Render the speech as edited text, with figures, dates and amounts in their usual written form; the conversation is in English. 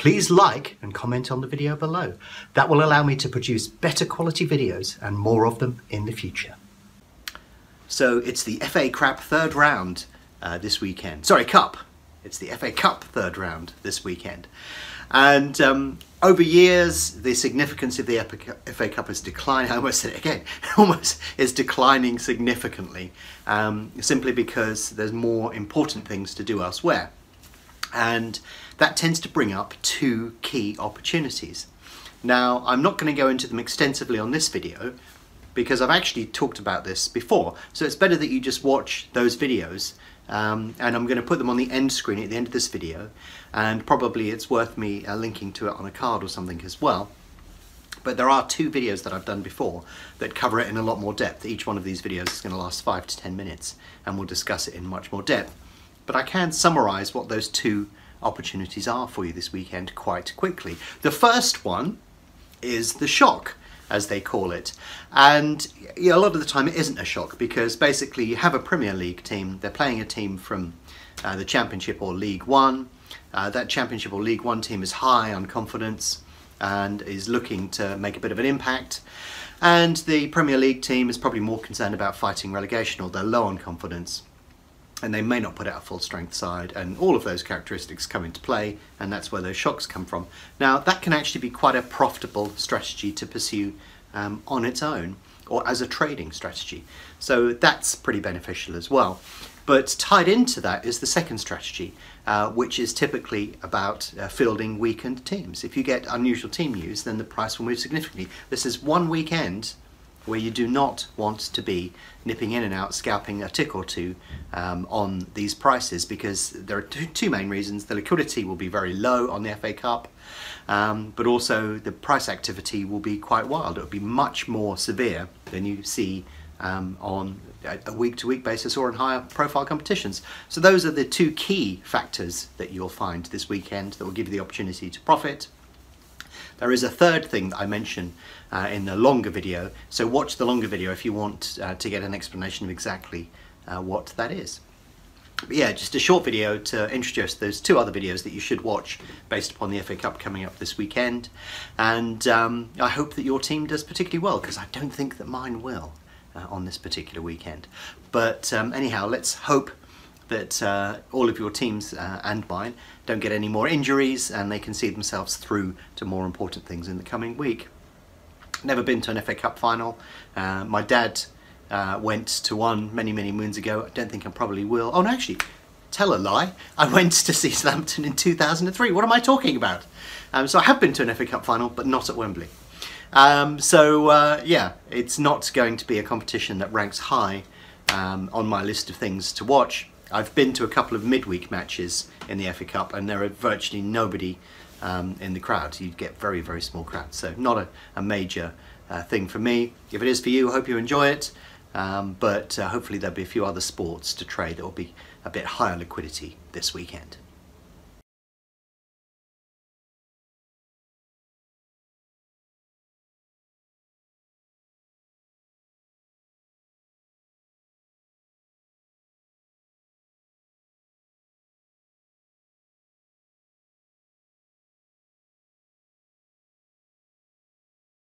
please like and comment on the video below. That will allow me to produce better quality videos and more of them in the future. So it's the FA Crap third round this weekend. Sorry, Cup. It's the FA Cup third round this weekend. And over years, the significance of the FA Cup has declined. I almost said it again. Almost is declining significantly, simply because there's more important things to do elsewhere. And that tends to bring up two key opportunities. Now, I'm not going to go into them extensively on this video because I've actually talked about this before. So it's better that you just watch those videos. And I'm going to put them on the end screen at the end of this video, and probably it's worth me linking to it on a card or something as well. But there are two videos that I've done before that cover it in a lot more depth. Each one of these videos is going to last 5 to 10 minutes and we'll discuss it in much more depth. But I can summarise what those two opportunities are for you this weekend quite quickly. The first one is the shock, as they call it, and a lot of the time it isn't a shock, because basically you have a Premier League team, they're playing a team from the Championship or League One. That Championship or League One team is high on confidence and is looking to make a bit of an impact, and the Premier League team is probably more concerned about fighting relegation, or they're low on confidence and they may not put out a full strength side, and all of those characteristics come into play, and that's where those shocks come from. Now, that can actually be quite a profitable strategy to pursue on its own, or as a trading strategy. So that's pretty beneficial as well. But tied into that is the second strategy, which is typically about fielding weakened teams. If you get unusual team news, then the price will move significantly. This is one weekend where you do not want to be nipping in and out, scalping a tick or two on these prices, because there are two main reasons. The liquidity will be very low on the FA Cup, but also the price activity will be quite wild. It will be much more severe than you see on a week-to-week basis or in higher profile competitions. So those are the two key factors that you'll find this weekend that will give you the opportunity to profit. There is a third thing that I mention in the longer video, so watch the longer video if you want to get an explanation of exactly what that is. But yeah, just a short video to introduce those two other videos that you should watch based upon the FA Cup coming up this weekend. And I hope that your team does particularly well, because I don't think that mine will on this particular weekend. But anyhow, let's hope that all of your teams and mine don't get any more injuries and they can see themselves through to more important things in the coming week. Never been to an FA Cup final. My dad went to one many moons ago. I don't think I probably will. Oh no, actually, tell a lie. I went to see Southampton in 2003. What am I talking about? So I have been to an FA Cup final, but not at Wembley. Yeah, it's not going to be a competition that ranks high on my list of things to watch. I've been to a couple of midweek matches in the FA Cup and there are virtually nobody in the crowd. You get very small crowds, so not a major thing for me. If it is for you, I hope you enjoy it, but hopefully there'll be a few other sports to trade that will be a bit higher liquidity this weekend.